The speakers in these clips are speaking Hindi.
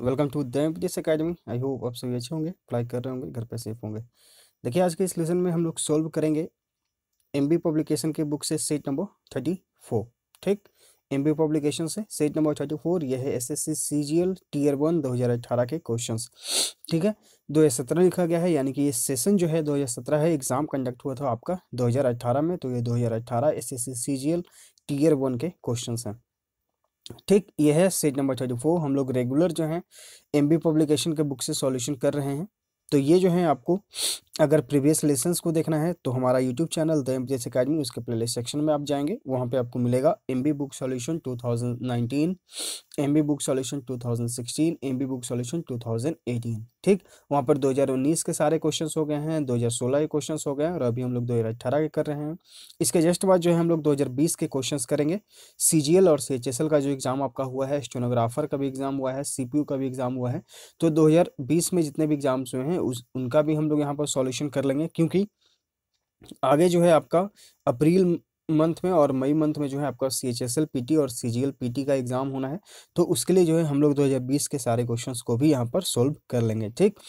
Welcome to the MPTS academy. I hope आप सभी अच्छे होंगे, पढ़ाई कर रहे होंगे, घर पे सेफ होंगे। देखिए, आज के इस लेसन में हम लोग सॉल्व करेंगे एमबी पब्लिकेशन के बुक से सेट नंबर 34। ठीक, एमबी पब्लिकेशन से सेट नंबर 34। यह है एसएससी सीजीएल टीयर 1 2018 के क्वेश्चंस। ठीक है, 2017 लिखा गया है, यानी कि ये सेशन जो है 2017 है। एग्जाम कंडक्ट हुआ था आपका 2018 में, तो ये 2018 एसएससी सीजीएल टीयर 1 के क्वेश्चंस हैं। ठीक, ये है सेट नंबर 34। हम लोग रेगुलर जो है एमबी पब्लिकेशन के बुक से सॉल्यूशन कर रहे हैं। तो ये जो है आपको अगर प्रीवियस लेसन्स को देखना है तो हमारा YouTube channel the MPTS academy, उसके प्लेलिस्ट सेक्शन में आप जाएंगे, वहाँ पे आपको मिलेगा MB book solution 2019, MB book solution 2016, MB book solution 2018। ठीक, वहाँ पर 2019 के सारे क्वेश्चंस हो गए हैं, 2016 के क्वेश्चंस हो गए हैं, और अभी हम लोग 2018 के कर रहे हैं। इसके जस्ट बाद जो है हम लोग 2020 के क्वेश्चंस करेंगे। सीजीएल और सीएचएसएल का जो एग्जाम आपका हुआ है, स्टेनोग्राफर का भी एग्जाम हुआ है, सीपीयू का भी एग्जाम हुआ है, तो 2020 में जितने भी एग्जाम्स हुए हैं उनका भी हम लोग यहाँ पर सॉल्यूशन कर लेंगे, क्योंकि आगे जो है आपका अप्रैल मंथ में और मई मंथ में जो है आपका सीएचएसएल पीटी और सीजीएल पीटी का एग्जाम होना है। तो उसके लिए जो है हम लोग 2020 के सारे क्वेश्चंस को भी यहाँ पर सोल्व कर लेंगे। ठीक,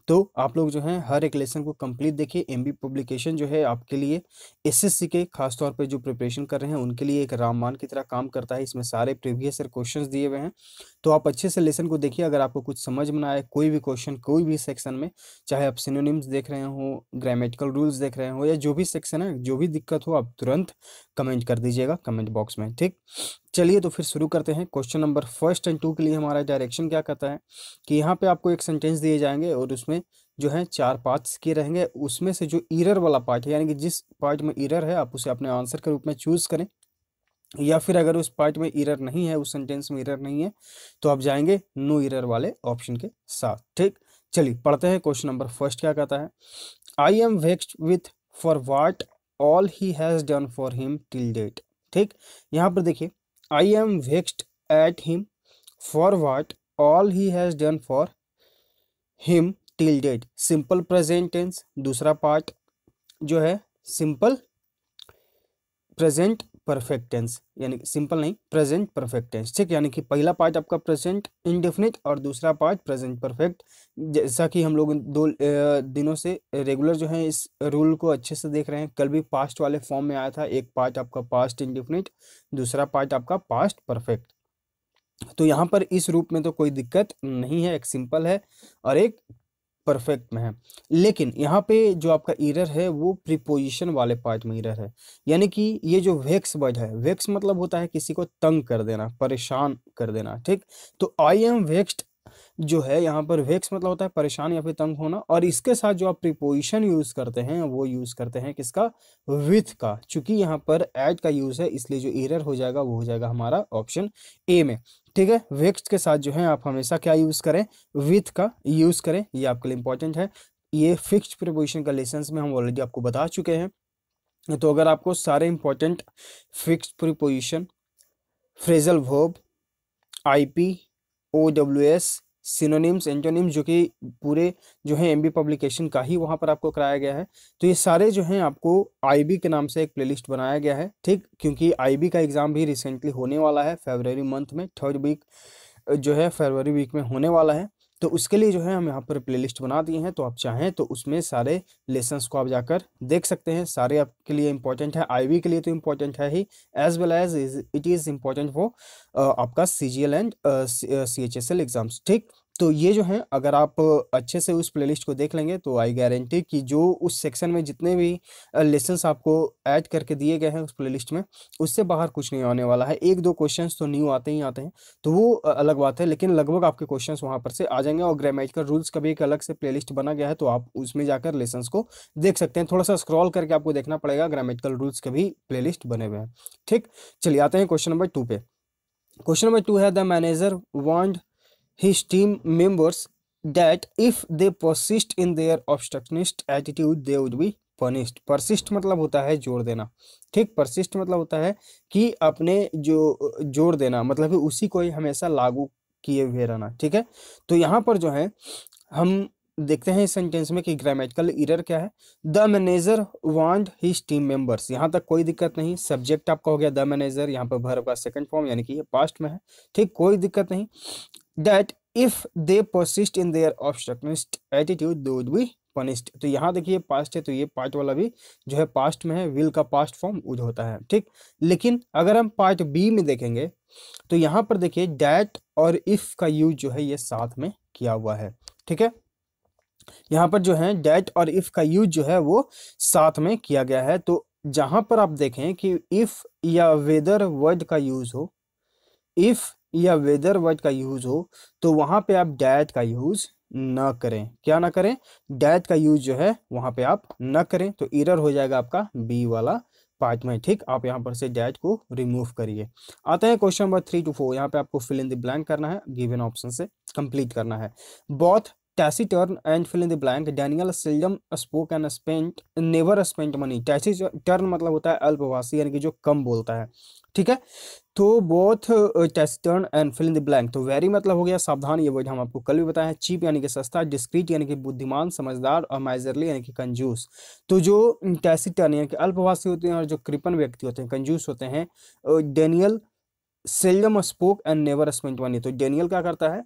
तो आप लोग जो है हर एक लेसन को कंप्लीट देखिए। एमबी पब्लिकेशन जो है आपके लिए एसएससी के खास तौर पे जो प्रिपरेशन कर रहे हैं उनके लिए एक रामबाण की तरह काम करता है। इसमें सारे प्रीवियस ईयर क्वेश्चंस दिए हुए हैं, तो आप अच्छे से लेसन को देखिए। अगर आपको कुछ समझ में ना आए कोई भी क्वेश्चन कोई भी सेक्शन में, चाहे आप सिनोनिम्स देख रहे हो, ग्रामेटिकल रूल्स देख रहे हो, या जो भी सेक्शन है, जो भी दिक्कत हो, आप तुरंत कमेंट कर दीजिएगा कमेंट बॉक्स में। ठीक, चलिए तो फिर शुरू करते हैं। क्वेश्चन नंबर 1 और 2 के लिए हमारा डायरेक्शन क्या कहता है कि यहाँ पे आपको एक सेंटेंस दिए जाएंगे और उसमें जो है 4 पार्ट्स किए रहेंगे। उसमें से जो एरर वाला पार्ट है, यानी कि जिस पार्ट में एरर है, आप उसे अपने आंसर के रूप में चूज करें, या फिर अगर उस पार्ट में एरर नहीं है, उस सेंटेंस में एरर नहीं है, तो आप जाएंगे नो एरर वाले ऑप्शन के साथ। ठीक, चलिए पढ़ते हैं। क्वेश्चन नंबर 1 क्या कहता है, I am vexed with for what all he has done for him till date. ठीक, यहाँ पर देखिए, I am vexed at him for what all he has done for him till date. Simple present tense. दूसरा पार्ट जो है सिंपल प्रेजेंट परफेक्ट टेंस, यानी सिंपल नहीं, प्रेजेंट परफेक्ट टेंस। ठीक, यानी कि पहला पार्ट आपका प्रेजेंट इंडेफिनिट और दूसरा पार्ट प्रेजेंट परफेक्ट। जैसा कि हम लोग 2 दिनों से रेगुलर जो है इस रूल को अच्छे से देख रहे हैं। कल भी पास्ट वाले फॉर्म में आया था, एक पार्ट आपका पास्ट इंडेफिनिट, दूसरा पार्ट आपका पास्ट परफेक्ट। तो यहाँ पर इस रूप में तो कोई दिक्कत नहीं है, एक सिंपल है और एक परफेक्ट में है। लेकिन यहाँ पे जो आपका एरर है वो प्रीपोजिशन वाले पार्ट में एरर है। यानी कि ये जो वेक्स वर्ड है, वेक्स मतलब होता है किसी को तंग कर देना, परेशान कर देना। ठीक, तो आई एम वेक्स्ड जो है यहाँ पर वेक्स मतलब होता है परेशान या फिर तंग होना, और इसके साथ जो आप प्रीपोजिशन यूज करते हैं वो यूज करते हैं किसका, विथ का। चूंकि यहाँ पर एड का यूज है, इसलिए जो एरर हो जाएगा वो हो जाएगा हमारा ऑप्शन ए में। ठीक है, वेक्स्ड के साथ जो है आप हमेशा क्या यूज करें, विथ का यूज करें, ये आपके लिए इंपॉर्टेंट है। ये फिक्स्ड प्रीपोजिशन का लेसन्स में हम ऑलरेडी आपको बता चुके हैं। तो अगर आपको सारे important fixed preposition, phrasal verb, IP, OWS, synonyms, antonyms, जो कि पूरे जो है एमबी पब्लिकेशन का ही वहां पर आपको कराया गया है, तो ये सारे जो हैं आपको आईबी के नाम से एक प्लेलिस्ट बनाया गया है। ठीक, क्योंकि आईबी का एग्जाम भी रिसेंटली होने वाला है, फरवरी मंथ में, 3rd वीक जो है फरवरी वीक में होने वाला है। तो उसके लिए जो है हम यहाँ पर प्लेलिस्ट बना दिए हैं, तो आप चाहें तो उसमें सारे लेसन्स को आप जाकर देख सकते हैं। सारे आपके लिए इंपॉर्टेंट है, आईबी के लिए तो इम्पोर्टेंट है ही, as well as it is important for आपका सीजीएल एंड सीएचएसएल एग्जाम्स। ठीक, तो ये जो है अगर आप अच्छे से उस प्लेलिस्ट को देख लेंगे तो आई गारंटी कि जो उस सेक्शन में जितने भी लेसन्स आपको ऐड करके दिए गए हैं उस प्लेलिस्ट में, उससे बाहर कुछ नहीं आने वाला है। 1-2 क्वेश्चंस तो न्यू आते ही आते हैं, तो वो अलग बात है, लेकिन लगभग आपके क्वेश्चंस वहां पर से आ जाएंगे। और ग्रामेटिकल रूल्स का भी एक अलग से प्लेलिस्ट बना गया है, तो आप उसमें जाकर लेसन्स को देख सकते हैं। थोड़ा सा स्क्रॉल करके आपको देखना पड़ेगा, ग्रामेटिकल रूल्स के भी प्लेलिस्ट बने हुए हैं। ठीक, चलिए आते हैं क्वेश्चन नंबर 2 पे। क्वेश्चन नंबर 2 है, the manager want his team members that if they persist in their obstructionist attitude they would be punished। persist मतलब होता है जोर देना। ठीक, persist मतलब होता है कि अपने जो जोर देना, मतलब कि उसी को ही हमेशा लागू किए हुए रहना। ठीक है, तो यहाँ पर जो है हम देखते हैं इस सेंटेंस में कि ग्रामेटिकल एरर क्या है। The manager want his team members, यहाँ तक कोई दिक्कत नहीं। सब्जेक्ट आपका हो गया द मैनेजर, यहाँ पर वर्ब का सेकंड फॉर्म यानी कि ये पास्ट में है। ठीक, कोई दिक्कत नहीं। That if they persist in their obstructionist attitude they would be punished. तो यहाँ देखिए पास्ट है, तो ये पार्ट वाला भी जो है पास्ट में है, विल का पास्ट फॉर्म वुड होता है, ठीक। लेकिन अगर हम पार्ट बी में देखेंगे तो यहाँ पर देखिए डैट और इफ का यूज जो है ये साथ में किया हुआ है, ठीक है। यहाँ पर जो है डैट और इफ का यूज जो है वो साथ में किया गया है। तो जहां पर आप देखें कि इफ या वेदर वर्ड का यूज हो, इफ या वेदर वर्ड का यूज हो, तो वहां पे आप डैट का यूज ना करें। क्या ना करें? डैट का यूज जो है वहां पे आप ना करें, तो एरर हो जाएगा आपका बी वाला पार्ट में, ठीक। आप यहाँ पर से डैट को रिमूव करिए। आते हैं क्वेश्चन नंबर 3 to 4। यहाँ पे आपको फिल इन द ब्लैंक करना है, गिवन ऑप्शन से कंप्लीट करना है। Both taciturn and fill in the blank, Daniel seldom spoke and spent never spent money। taciturn मतलब होता है अल्पभाषी, यानी कि जो कम बोलता है, ठीक है। तो both taciturn and fill in the blank, तो वेरी मतलब हो गया सावधान, ये वर्ड हम आपको कल भी बताया। चीप यानी कि सस्ता, डिस्क्रीट यानी कि बुद्धिमान समझदार, और माइजरली यानी कि कंजूस। तो जो taciturn यानी कि अल्पभाषी होते हैं और जो कृपण व्यक्ति होते हैं, कंजूस होते हैं, Daniel seldom spoke and never spent money. तो डेनियल क्या करता है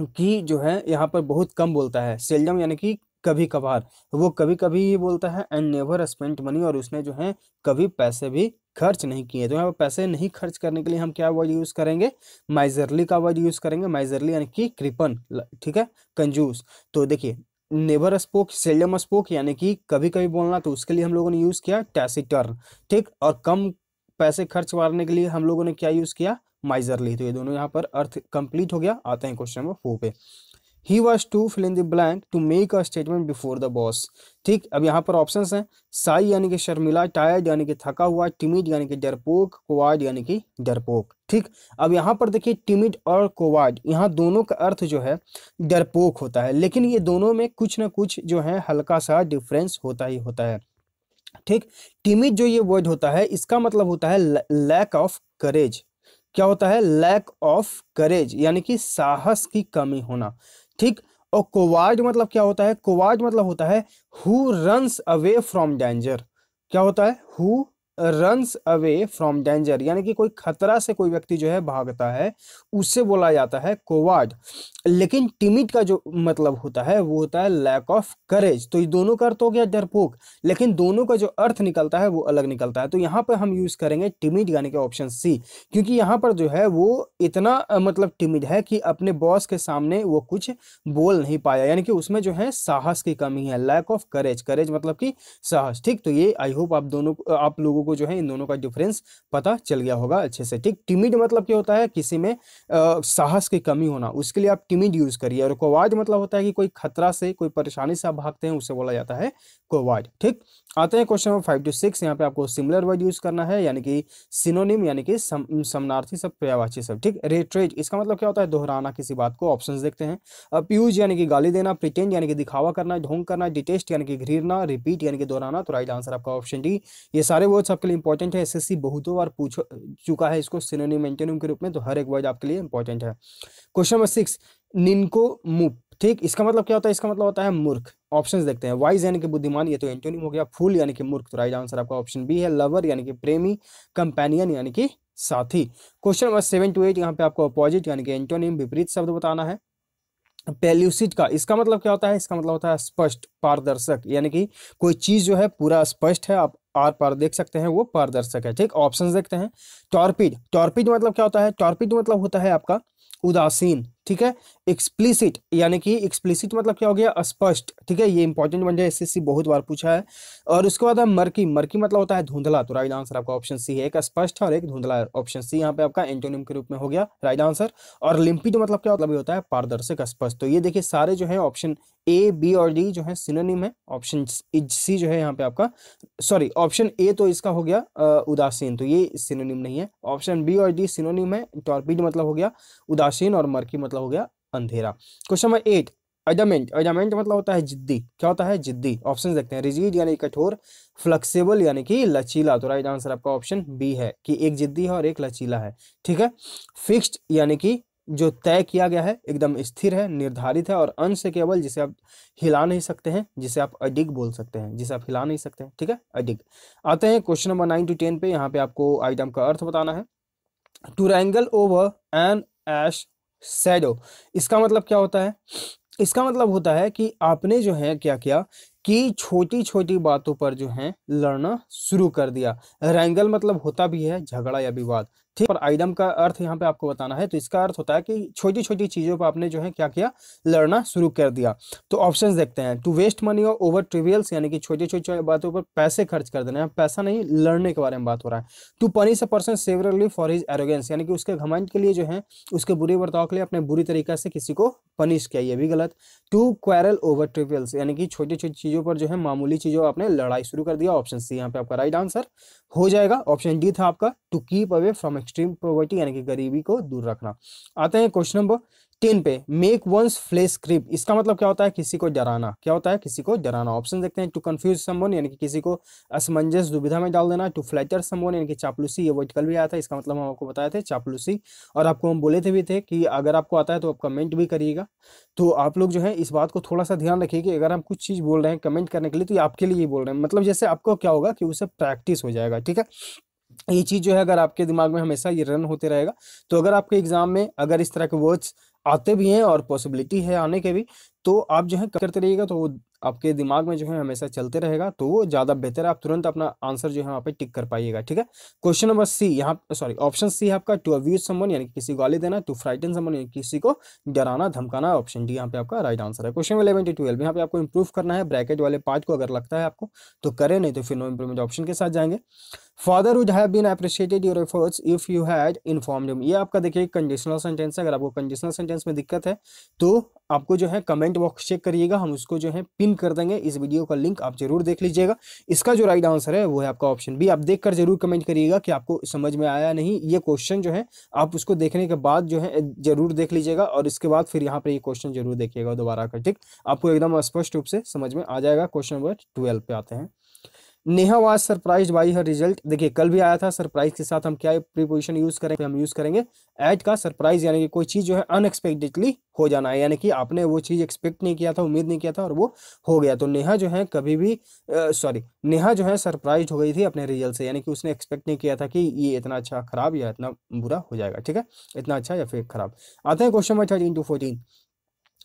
कि जो है यहाँ पर बहुत कम बोलता है, सेल्डम यानी कि कभी कभार, वो कभी कभी ही बोलता है, एंड नेवर स्पेंट मनी, और उसने जो है कभी पैसे भी खर्च नहीं किए। तो यहाँ पर पैसे नहीं खर्च करने के लिए हम क्या वर्ड यूज करेंगे? माइजरली का वर्ड यूज करेंगे। माइजरली यानी कि कृपण, ठीक है, कंजूस। तो देखिए नेवर स्पोक, सेल्डम स्पोक यानी कि कभी कभी बोलना, तो उसके लिए हम लोगों ने यूज किया टैसिटर्न, ठीक। और कम पैसे खर्च मारने के लिए हम लोगों ने क्या यूज किया? माइजरली। तो ये दोनों यहाँ पर अर्थ कंप्लीट हो गया। आते हैं क्वेश्चन नंबर 4 पे। He was to fill in the blank to make a statement before the boss, ठीक। अब यहाँ पर ऑप्शंस हैं, साई यानी कि शर्मिला, टायर्ड यानी कि थका हुआ, टिमिड यानी कि डरपोक, कोवार्ड यानी कि डरपोक, ठीक। अब यहाँ पर देखिए टिमिड और कोवार्ड, यहाँ दोनों का अर्थ जो है डरपोक होता है, लेकिन ये दोनों में कुछ ना कुछ जो है हल्का सा डिफरेंस होता ही होता है, ठीक। टिमिड जो ये वर्ड होता है, इसका मतलब होता है लैक ऑफ करेज। क्या होता है? लैक ऑफ करेज, यानी कि साहस की कमी होना, ठीक। और कोवार्ड मतलब क्या होता है? कोवार्ड मतलब होता है who runs away from danger. क्या होता है? Who runs away from danger, यानी कि कोई खतरा से कोई व्यक्ति जो है भागता है, उससे बोला जाता है कोवार्ड। लेकिन टिमिड का जो मतलब होता है वो होता है लैक ऑफ करेज। तो ये दोनों का अर्थ हो गया डरपोक, लेकिन दोनों का जो अर्थ निकलता है वो अलग निकलता है। तो यहाँ पर हम यूज करेंगे टिमिड यानी कि ऑप्शन सी, क्योंकि यहाँ पर जो है वो इतना मतलब टिमिड है कि अपने बॉस के सामने वो कुछ बोल नहीं पाया, यानी कि उसमें जो है साहस की कमी है, लैक ऑफ करेज। करेज मतलब कि साहस, ठीक। तो ये आई होप आप लोगों को जो है इन दोनों का डिफरेंस पता चल गया होगा अच्छे से, ठीक। टिमिड मतलब क्या होता है? किसी में साहस की कमी होना, उसके लिए आप टिमिड यूज करिए। और कोवार्ड मतलब होता है कि कोई खतरा से, कोई परेशानी से आप भागते हैं, उसे बोला जाता है कोवार्ड, ठीक। आते हैं क्वेश्चन नंबर 5 to 6। यहाँ पे आपको सिमिलर वर्ड यूज करना है, यानी कि सिनोनिम यानी कि समानार्थी सब, पर्यायवाची सब, ठीक। रेट्रेट इसका मतलब क्या होता है? दोहराना किसी बात को। ऑप्शंस देखते हैं। अप्यूज यानी कि गाली देना, प्रिटेंड यानी कि दिखावा करना, ढोंग करना, डिटेस्ट यानी कि घृणा, रिपीट यानी कि दोहराना। तो राइट आंसर आपका ऑप्शन डी। ये सारे वर्ड्स आपके लिए इंपॉर्टेंट है, एसएससी बहुतों बार पूछ चुका है इसको सिनोनिम एंटोनिम के रूप में, तो हर एक वर्ड आपके लिए इंपॉर्टेंट है। क्वेश्चन नंबर 6, निनको मुप, ठीक। इसका मतलब क्या होता है? इसका मतलब होता है मूर्ख। ऑप्शंस देखते हैं। वाइज यानी कि बुद्धिमान, ये तो एंटोनिम हो गया। फूल यानी कि मूर्ख, तो राइट आंसर आपका ऑप्शन बी है। लवर यानी कि प्रेमी, कंपेनियन यानी कि साथी। क्वेश्चन नंबर 7 to 8, यहाँ पे आपको अपोजिट यानी कि एंटोनिम, विपरीत शब्द बताना है। पेल्यूसिड का इसका मतलब क्या होता है? इसका मतलब होता है स्पष्ट, पारदर्शक, यानी कि कोई चीज जो है पूरा स्पष्ट है, आप आर पार देख सकते हैं, वो पारदर्शक है, ठीक। ऑप्शंस देखते हैं। टॉर्पिड, टॉर्पिड मतलब क्या होता है? टॉर्पिड मतलब होता है आपका उदासीन, ठीक है। एक्सप्लिसिट यानी कि एक्सप्लिसिट मतलब क्या हो गया? अस्पष्ट, ठीक है। ये इंपॉर्टेंट बन जाए, एसएससी बहुत बार पूछा है। और उसके बाद है मर्की, मर्की मतलब होता है धुंधला। तो राइट आंसर आपका ऑप्शन सी है, एक स्पष्ट है और एक धुंधला है। ऑप्शन सी यहाँ पे आपका एंटोनिम के रूप में हो गया राइट आंसर। और लिम्पिड मतलब क्या मतलब होता है? पारदर्शक, स्पष्ट। तो ये देखिए सारे जो है ऑप्शन ए, बी और डी जो है सिनोनिम है। ऑप्शन सी जो है यहाँ पे आपका, सॉरी ऑप्शन ए तो इसका हो गया उदासीन, तो ये सिनोनिम नहीं है। ऑप्शन बी और डी सिनोनिम है। टॉर्पिड मतलब हो गया उदासीन और मर्की मतलब हो गया अंधेरा। क्वेश्चन नंबर 8, अडामेंट, अडामेंट मतलब होता है जिद्दी। क्या होता है? जिद्दी। ऑप्शन देखते हैं। रिजिड यानी कठोर, फ्लेक्सिबल यानी कि लचीला। तो राइट आंसर आपका ऑप्शन बी है कि एक जिद्दी है और एक लचीला है, ठीक है। फिक्स्ड यानी कि जो तय किया गया है, एकदम स्थिर है, निर्धारित है। और अनशेकेबल जिसे आप हिला नहीं सकते हैं, जिसे आप अडिग बोल सकते हैं, जिसे आप हिला नहीं सकते हैं, ठीक है, अडिग। आते हैं क्वेश्चन नंबर 9 to 10 पे। यहाँ पे आपको आइटम का अर्थ बताना है। To wrangle over an ass's shadow. इसका मतलब क्या होता है? इसका मतलब होता है कि आपने जो है क्या किया कि छोटी छोटी बातों पर जो है लड़ना शुरू कर दिया। रैंगल मतलब होता भी है झगड़ा या विवाद, ठीक। और आइटम का अर्थ यहाँ पे आपको बताना है, तो इसका अर्थ होता है कि छोटी छोटी चीजों पर आपने जो है क्या किया, लड़ना शुरू कर दिया। तो ऑप्शंस देखते हैं। टू वेस्ट मनी और ओवर ट्रिवियल्स, यानी कि छोटी छोटी बातों पर पैसे खर्च कर देना, पैसा नहीं लड़ने के बारे में बात हो रहा है। To punish a person severely for his arrogance, यानी कि उसके घमंड के लिए जो है, उसके बुरे बर्ताव के लिए अपने बुरी तरीका से किसी को पनिश किया, ये भी गलत। टू क्वेरल ओवर ट्रिवियल्स, यानी कि छोटी छोटी चीजों पर जो है, मामूली चीजों आपने लड़ाई शुरू कर दिया। ऑप्शन सी यहाँ पे आपका राइट आंसर हो जाएगा। ऑप्शन डी था आपका to keep away from extreme poverty, यानी कि गरीबी को दूर रखना। आते हैं क्वेश्चन नंबर 10 पे। मेक वंस फ्लेश क्रीप, इसका मतलब क्या होता है? किसी को डराना। क्या होता है? किसी को डराना। ऑप्शन देखते हैं। टू कंफ्यूज समवन, यानी कि किसी को असमंजस दुविधा में डाल देना। टू फ्लैटर समवन, यानी कि चापलूसी, ये वर्ड कल भी आया था, इसका मतलब हम आपको बताए थे चापलूसी। और आपको हम बोले थे भी थे कि अगर आपको आता है तो आप कमेंट भी करिएगा। तो आप लोग जो है इस बात को थोड़ा सा ध्यान रखिए कि अगर हम कुछ चीज बोल रहे हैं कमेंट करने के लिए, तो ये आपके लिए ही बोल रहे हैं, मतलब जैसे आपको क्या होगा कि उसे प्रैक्टिस हो जाएगा, ठीक है। ये चीज जो है अगर आपके दिमाग में हमेशा ये रन होते रहेगा, तो अगर आपके एग्जाम में अगर इस तरह के वर्ड्स आते भी हैं और पॉसिबिलिटी है आने के भी, तो आप जो है करते रहिएगा, तो वो आपके दिमाग में जो है हमेशा चलते रहेगा, तो वो ज्यादा बेहतर है। आप तुरंत अपना आंसर जो है वहाँ पे टिक कर पाइएगा, ठीक है। क्वेश्चन नंबर सी, यहाँ सॉरी ऑप्शन सी है आपका। टू अब्यूज समवन, यानी कि किसी को गाली देना। टू फ्राइटन समवन, यानी किसी को डराना धमकाना। ऑप्शन डी यहाँ पे आपका राइट आंसर है। क्वेश्चन 11 to 12, यहाँ पे आपको इंप्रूव करना है ब्रैकेट वाले पार्ट को, अगर लगता है आपको तो करें, नहीं तो फिर नो इंप्रूवमेंट ऑप्शन के साथ जाएंगे। Father would have been appreciated your efforts if you had informed him, ये आपका देखिए कंडीशनल सेंटेंस है। अगर आपको कंडीशनल सेंटेंस में दिक्कत है तो आपको जो है कमेंट बॉक्स चेक करिएगा, हम उसको जो है पिन कर देंगे, इस वीडियो का लिंक आप जरूर देख लीजिएगा। इसका जो राइट आंसर है वो है आपका ऑप्शन बी। आप देखकर जरूर कमेंट करिएगा कि आपको समझ में आया नहीं। ये क्वेश्चन जो है आप उसको देखने के बाद जो है जरूर देख लीजिएगा, और इसके बाद फिर यहाँ पे ये क्वेश्चन जरूर देखिएगा दोबारा कर, ठीक। आपको एकदम स्पष्ट रूप से समझ में आ जाएगा। क्वेश्चन नंबर 12 पे आते हैं। Neha was surprise by her result, देखिए कल भी आया था, सरप्राइज के साथ हम क्या प्रीपोजिशन यूज करेंगे? हम यूज करेंगे एट का। सरप्राइज यानी कि कोई चीज जो है अनएक्सपेक्टेडली हो जाना है, यानी कि आपने वो चीज एक्सपेक्ट नहीं किया था, उम्मीद नहीं किया था, और वो हो गया। तो नेहा जो है कभी भी नेहा जो है सरप्राइज हो गई थी अपने रिजल्ट से, यानी कि उसने एक्सपेक्ट नहीं किया था कि ये इतना अच्छा खराब या इतना बुरा हो जाएगा, ठीक है, इतना अच्छा या फिर खराब। आते हैं क्वेश्चन नंबर 13 to 14।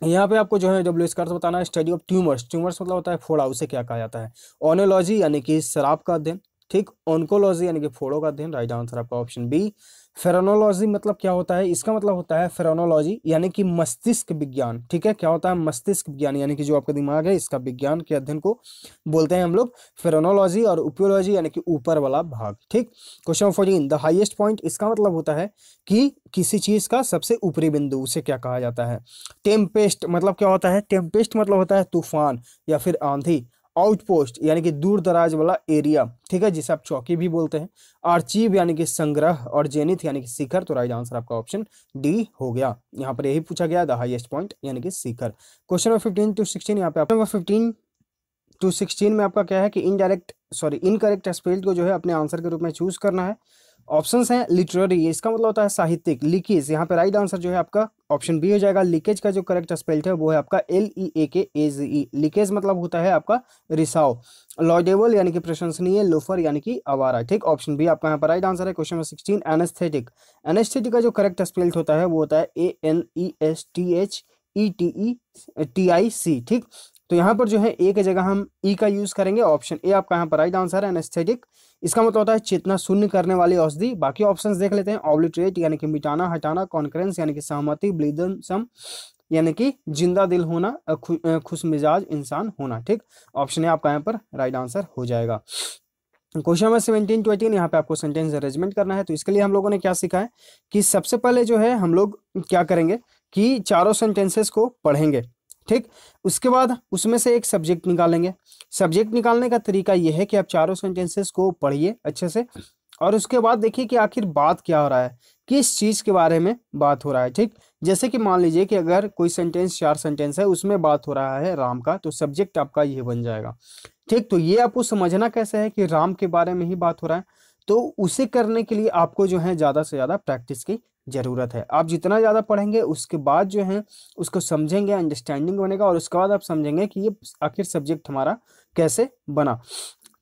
यहाँ पे आपको जो है डब्ल्यू का अर्थ बताना है। स्टडी ऑफ ट्यूमर्स, ट्यूमर्स मतलब होता है फोड़ा, उसे क्या कहा जाता है? ओनोलॉजी यानी कि शराब का अध्ययन, ठीक। ऑन्कोलॉजी यानी कि फोड़ों का अध्ययन, राइट आंसर आपका ऑप्शन बी। फेरोनोलॉजी मतलब क्या होता है? इसका मतलब होता है फेरोनोलॉजी यानी कि मस्तिष्क विज्ञान, ठीक है। क्या होता है? मस्तिष्क विज्ञान, यानी कि जो आपका दिमाग है इसका विज्ञान के अध्ययन को बोलते हैं हम लोग फेरोनोलॉजी। और उपियोलॉजी यानी कि ऊपर वाला भाग, ठीक। क्वेश्चन 14, द हाईएस्ट पॉइंट, इसका मतलब होता है कि किसी चीज का सबसे ऊपरी बिंदु, उसे क्या कहा जाता है? टेम्पेस्ट मतलब क्या होता है? टेम्पेस्ट मतलब होता है तूफान या फिर आंधी। आउटपोस्ट यानी कि दूर दराज वाला एरिया, ठीक है, जिसे आप चौकी भी बोलते हैं। आर्चीव यानी कि संग्रह, और जेनिथ यानी कि शिखर। तो राइट आंसर आपका ऑप्शन डी हो गया। यहाँ पर यही पूछा गया, द हाईएस्ट पॉइंट यानी कि शिखर। क्वेश्चन नंबर 15 to 16, यहाँ पे नंबर 15 to 16 में आपका क्या है कि इनकरेक्ट स्पेल्ड को जो है अपने आंसर के रूप में चूज करना है। ऑप्शंस हैं लिटरेरी, इसका मतलब होता है साहित्यिक। लीकेज, यहाँ पे राइट आंसर जो है आपका ऑप्शन बी हो जाएगा। लीकेज का जो करेक्ट स्पेल्ड है वो है आपका LEAKAZE। लीकेज मतलब होता है आपका रिसाव। लॉडेबल यानी कि प्रशंसनीय। लोफर यानी कि आवारा, ठीक। ऑप्शन बी आपका यहाँ पर राइट आंसर है। क्वेश्चन नंबर 16, एनेस्थेटिक, एनेस्थेटिक का जो करेक्ट स्पेल्ड होता है वो होता है ANESTHETIC, ठीक। तो यहाँ पर जो है ए की जगह हम ई का यूज करेंगे। ऑप्शन ए आपका यहाँ पर राइट आंसर है, एनेस्थेटिक। इसका मतलब होता है चेतना शून्य करने वाली औषधि। बाकी ऑप्शंस देख लेते हैं। ऑब्लिटरेट यानी कि मिटाना हटाना। कॉन्करेंस यानी कि सहमति। ब्लीदम यानी कि जिंदा दिल होना, खुश मिजाज इंसान होना, ठीक। ऑप्शन ए आपका यहाँ पर राइट आंसर हो जाएगा। क्वेश्चन नंबर 17 to 18, यहाँ पे आपको सेंटेंस अरेंजमेंट करना है। तो इसके लिए हम लोगों ने क्या सीखा है कि सबसे पहले जो है हम लोग क्या करेंगे कि चारों सेंटेंसेस को पढ़ेंगे, ठीक। उसके बाद उसमें से एक सब्जेक्ट निकालेंगे। सब्जेक्ट निकालने का तरीका यह है कि आप चारों सेंटेंसेस को पढ़िए अच्छे से, और उसके बाद देखिए कि आखिर बात क्या हो रहा है, किस चीज के बारे में बात हो रहा है, ठीक। जैसे कि मान लीजिए कि अगर कोई सेंटेंस 4 सेंटेंस है, उसमें बात हो रहा है राम का, तो सब्जेक्ट आपका ये बन जाएगा, ठीक। तो ये आपको समझना कैसे है कि राम के बारे में ही बात हो रहा है, तो उसे करने के लिए आपको जो है ज्यादा से ज्यादा प्रैक्टिस की जरूरत है। आप जितना ज्यादा पढ़ेंगे उसके बाद जो है उसको समझेंगे, अंडरस्टैंडिंग बनेगा, और उसके बाद आप समझेंगे कि ये आखिर सब्जेक्ट हमारा कैसे बना।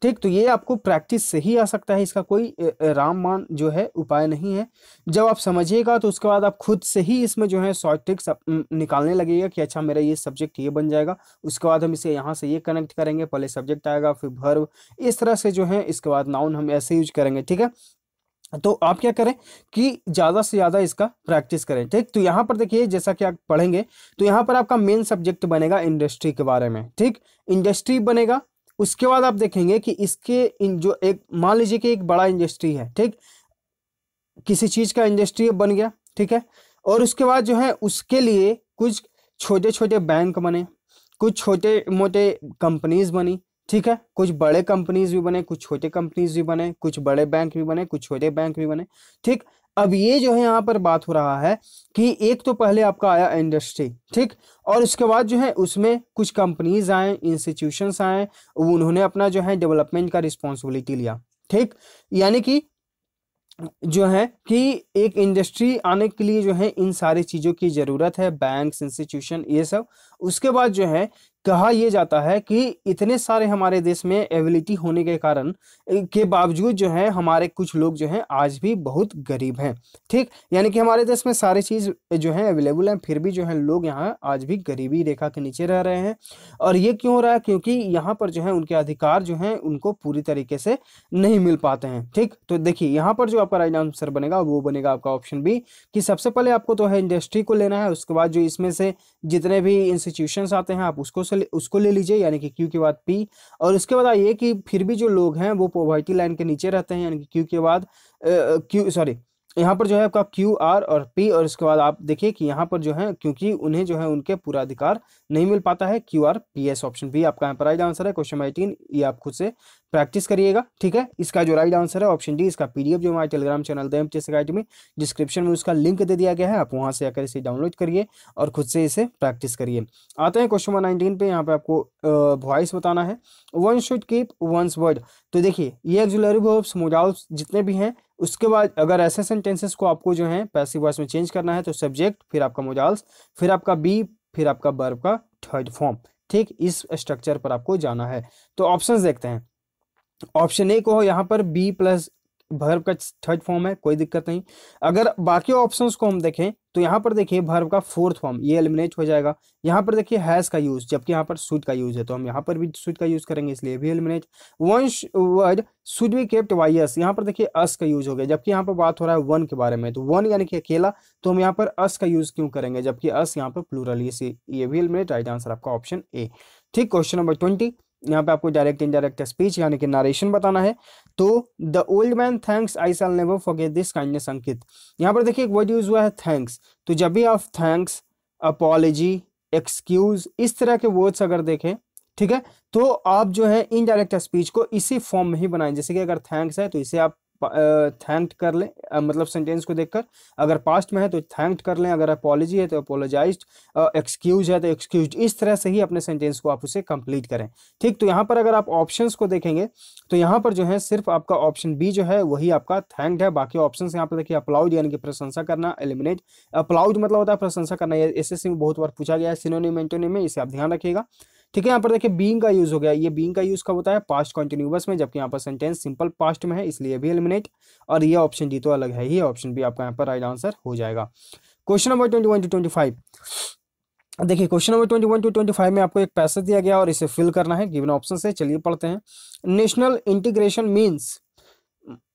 ठीक, तो ये आपको प्रैक्टिस से ही आ सकता है, इसका कोई रामबाण जो है उपाय नहीं है। जब आप समझिएगा तो उसके बाद आप खुद से ही इसमें जो है शॉर्ट ट्रिक्स निकालने लगेगा कि अच्छा मेरा ये सब्जेक्ट ये बन जाएगा, उसके बाद हम इसे यहाँ से ये कनेक्ट करेंगे, पहले सब्जेक्ट आएगा फिर वर्ब, इस तरह से जो है इसके बाद नाउन हम ऐसे यूज करेंगे। ठीक है, तो आप क्या करें कि ज़्यादा से ज़्यादा इसका प्रैक्टिस करें। ठीक, तो यहाँ पर देखिए जैसा कि आप पढ़ेंगे तो यहाँ पर आपका मेन सब्जेक्ट बनेगा इंडस्ट्री के बारे में। ठीक, इंडस्ट्री बनेगा, उसके बाद आप देखेंगे कि इसके जो एक मान लीजिए कि एक बड़ा इंडस्ट्री है, ठीक, किसी चीज़ का इंडस्ट्री बन गया। ठीक है, और उसके बाद जो है उसके लिए कुछ छोटे छोटे बैंक बने, कुछ छोटे मोटे कंपनीज बनी। ठीक है, कुछ बड़े कंपनीज भी बने, कुछ छोटे कंपनीज भी बने, कुछ बड़े बैंक भी बने, कुछ छोटे बैंक भी बने। ठीक, अब ये जो है यहाँ पर बात हो रहा है कि एक तो पहले आपका आया इंडस्ट्री, ठीक, और उसके बाद जो है उसमें कुछ कंपनीज आए, इंस्टीट्यूशंस आए, उन्होंने अपना जो है डेवलपमेंट का रिस्पॉन्सिबिलिटी लिया। ठीक, यानी कि जो है कि एक इंडस्ट्री आने के लिए जो है इन सारी चीज़ों की ज़रूरत है, बैंक्स, इंस्टीट्यूशन, ये सब। उसके बाद जो है कहा यह जाता है कि इतने सारे हमारे देश में एबिलिटी होने के कारण के बावजूद जो है हमारे कुछ लोग जो हैं आज भी बहुत गरीब हैं। ठीक, यानी कि हमारे देश में सारी चीज़ जो है अवेलेबल है, फिर भी जो है लोग यहाँ आज भी गरीबी रेखा के नीचे रह रहे हैं। और ये क्यों हो रहा है? क्योंकि यहाँ पर जो है उनके अधिकार जो हैं उनको पूरी तरीके से नहीं मिल पाते हैं। ठीक, तो देखिए यहाँ पर जो आपका राइट आंसर बनेगा वो बनेगा आपका ऑप्शन बी, कि सबसे पहले आपको तो है इंडस्ट्री को लेना है, उसके बाद जो इसमें से जितने भी इंस्टीट्यूशंस आते हैं आप उसको ले लीजिए, यानी कि क्यू के बाद पी, और उसके बाद आइए कि फिर भी जो लोग हैं वो पॉवर्टी लाइन के नीचे रहते हैं, यानी कि क्यू के बाद यहाँ पर जो है आपका क्यू आर और पी, और उसके बाद आप देखिए कि यहाँ पर जो है क्योंकि उन्हें जो है उनके पूरा अधिकार नहीं मिल पाता है, Q R P S, option B आपका यहाँ पर राइट आंसर है। क्वेश्चन 18 ये आप खुद से प्रैक्टिस करिएगा। ठीक है, इसका जो राइट आंसर है ऑप्शन डी। इसका पीडीएफ जो हमारे Telegram channel the MTS academy description में उसका लिंक दे दिया गया है, आप वहाँ से आकर इसे डाउनलोड करिए और खुद से इसे प्रैक्टिस करिए। आते हैं क्वेश्चन 19 पे, यहाँ पे आपको वॉइस बताना है। One should keep once word, तो देखिए ये ऑक्सिलरी वर्ब्स, मोडाल्स जितने भी हैं, उसके बाद अगर ऐसे सेंटेंसेस को आपको जो है पैसिव वॉइस में चेंज करना है तो सब्जेक्ट, फिर आपका मोडाल्स, फिर आपका बी, फिर आपका वर्ब का थर्ड फॉर्म। ठीक, इस स्ट्रक्चर पर आपको जाना है। तो ऑप्शंस देखते हैं। ऑप्शन ए को यहाँ पर बी प्लस वर्ब का थर्ड फॉर्म है, कोई दिक्कत नहीं। अगर बाकी ऑप्शंस को हम देखें तो यहाँ पर देखिए वर्ब का फोर्थ फॉर्म ये एलिमिनेट हो जाएगा। यहाँ पर देखिए हैज का यूज, जबकि यहाँ पर शुड का यूज है, तो हम यहाँ पर भी शुड का यूज करेंगे, इसलिए भी eliminate. One word should be kept by us, यहाँ पर देखिए अस का यूज हो गया, जबकि यहाँ पर बात हो रहा है वन के बारे में, तो वन यानी कि अकेला, तो हम यहाँ पर अस का यूज क्यों करेंगे, जबकि अस यहाँ पर प्लूरल, ये भी एलिमिनेट। राइट आंसर आपका ऑप्शन ए। ठीक, क्वेश्चन नंबर 20, यहाँ पे आपको डायरेक्ट इनडायरेक्ट स्पीच यानी कि नरेशन बताना है। तो the old man thanks I shall never forget this kindness Ankit, यहाँ पर देखिए एक वर्ड यूज हुआ है थैंक्स, तो जब भी आप थैंक्स, अपॉलॉजी, एक्सक्यूज, इस तरह के वर्ड्स अगर देखें, ठीक है, तो आप जो है इनडायरेक्ट स्पीच को इसी फॉर्म में ही बनाएं। जैसे कि अगर थैंक्स है तो इसे आप थैंक्ड कर लें, मतलब सेंटेंस को देखकर, अगर पास्ट में है तो थैंक्ड कर लें, अगर अपॉलॉजी है तो अपॉलोजाइज्ड, एक्सक्यूज है तो एक्सक्यूज्ड, इस तरह से ही अपने सेंटेंस को आप उसे कंप्लीट करें। ठीक, तो यहाँ पर अगर आप ऑप्शंस को देखेंगे तो यहाँ पर जो है सिर्फ आपका ऑप्शन बी जो है वही आपका थैंक्ड है। बाकी ऑप्शंस यहाँ पर देखिए अप्लाउड यानी कि प्रशंसा करना, एलिमिनेट, अप्लाउड मतलब होता है प्रशंसा करना, एसएससी में बहुत बार पूछा गया है सिनोनिम एंटोनिम में, इसे आप ध्यान रखिएगा। ठीक है, यहाँ पर देखिए बीइंग का यूज हो गया, ये बीइंग का यूज कब होता है, पास्ट कंटिन्यूअस में, जबकि यहाँ पर सेंटेंस सिंपल पास्ट में है, इसलिए भी एलिमिनेट। और ये ऑप्शन डी तो अलग है ही, ऑप्शन बी आपका यहाँ पर राइट आंसर हो जाएगा। क्वेश्चन नंबर 21 to 25, देखिए क्वेश्चन नंबर 21 to 25 में आपको एक पैसेज दिया गया और इसे फिल करना है, गिवन ऑप्शन से। चलिए पढ़ते हैं। नेशनल इंटीग्रेशन मीन्स,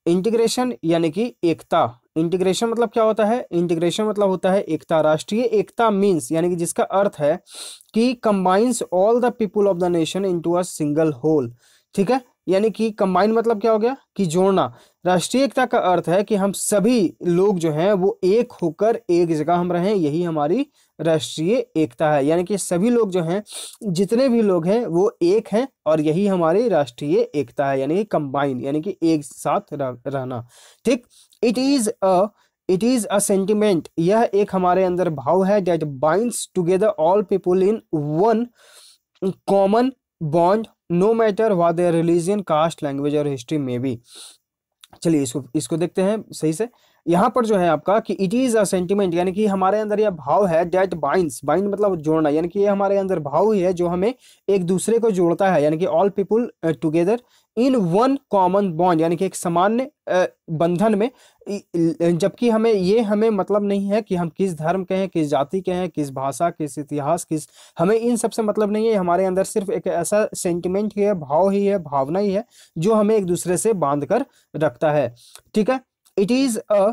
इंटीग्रेशन यानी कि एकता, इंटीग्रेशन मतलब क्या होता है, इंटीग्रेशन मतलब होता है एकता, राष्ट्रीय एकता मीन्स यानी कि जिसका अर्थ है कि combines all the people of the nation into a single whole. ठीक है, यानी कि कंबाइन मतलब क्या हो गया कि जोड़ना। राष्ट्रीय एकता का अर्थ है कि हम सभी लोग जो हैं वो एक होकर एक जगह हम रहें, यही हमारी राष्ट्रीय एकता है। यानी कि सभी लोग जो हैं, जितने भी लोग हैं वो एक हैं और यही हमारी राष्ट्रीय एकता है, यानी कि कंबाइन यानी कि एक साथ रहना। ठीक, इट इज अ सेंटिमेंट, यह एक हमारे अंदर भाव है, that binds together all people in one common bond, no matter what their religion, caste, language और हिस्ट्री में बी। चलिए इसको देखते हैं सही से। यहाँ पर जो है आपका कि इट इज अ सेंटिमेंट यानी कि हमारे अंदर यह भाव है, दैट बाइंड्स, बाइंड मतलब जोड़ना, यानी कि ये हमारे अंदर भाव ही है जो हमें एक दूसरे को जोड़ता है, यानी कि all people together in one common bond, यानी कि एक सामान्य बंधन में, जबकि हमें मतलब नहीं है कि हम किस धर्म के हैं, किस जाति के हैं, किस भाषा, किस इतिहास, हमें इन सब से मतलब नहीं है। हमारे अंदर सिर्फ एक ऐसा सेंटिमेंट ही है, भाव ही है, भावना ही है जो हमें एक दूसरे से बांध कर रखता है। ठीक है, it is a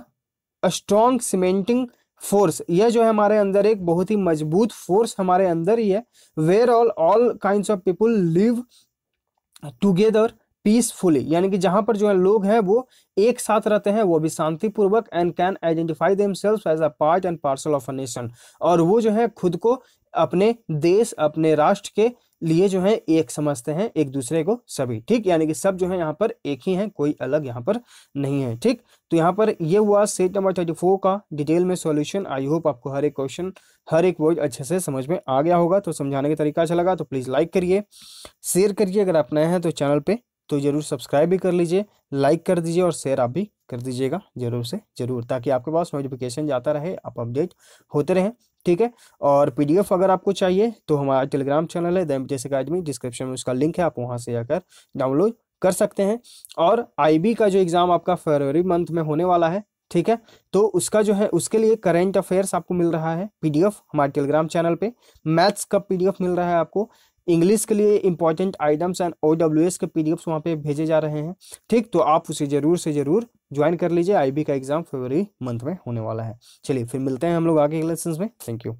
strong cementing force, यह जो है हमारे अंदर एक बहुत ही मजबूत फोर्स हमारे अंदर ही है। Where all kinds of people live together peacefully, यानी कि जहां पर जो है लोग हैं वो एक साथ रहते हैं, वो भी शांतिपूर्वक, and can identify themselves as a part and parcel of a nation, और वो जो है खुद को अपने देश, अपने राष्ट्र के लिए जो है एक समझते हैं, एक दूसरे को सभी। ठीक, यानी कि सब जो है यहाँ पर एक ही हैं, कोई अलग यहाँ पर नहीं है। ठीक, तो यहाँ पर ये हुआ सेट नंबर 34 का डिटेल में सॉल्यूशन। आई होप आपको हर एक क्वेश्चन, हर एक वर्ड अच्छे से समझ में आ गया होगा। तो समझाने का तरीका अच्छा लगा तो प्लीज़ लाइक करिए, शेयर करिए, अगर आप नए हैं तो चैनल पे तो जरूर सब्सक्राइब भी कर लीजिए, लाइक कर दीजिए और शेयर आप भी कर दीजिएगा जरूर से जरूर, ताकि आपके पास नोटिफिकेशन जाता रहे, आप अपडेट होते रहें। ठीक है, और पीडीएफ अगर आपको चाहिए तो हमारा टेलीग्राम चैनल है द एमटीएस अकेडमी, डिस्क्रिप्शन में उसका लिंक है, आप वहाँ से जाकर डाउनलोड कर सकते हैं। और आईबी का जो एग्ज़ाम आपका फरवरी मंथ में होने वाला है, ठीक है, तो उसका जो है उसके लिए करेंट अफेयर्स आपको मिल रहा है पीडीएफ हमारे टेलीग्राम चैनल पे। मैथ्स का पीडीएफ मिल रहा है आपको, इंग्लिश के लिए इंपॉर्टेंट आइटम्स एंड OWS के पीडीएफ वहाँ पे भेजे जा रहे हैं। ठीक, तो आप उसे जरूर से जरूर ज्वाइन कर लीजिए, आईबी का एग्जाम फरवरी मंथ में होने वाला है। चलिए फिर मिलते हैं हम लोग आगे के लेसन्स में। Thank you.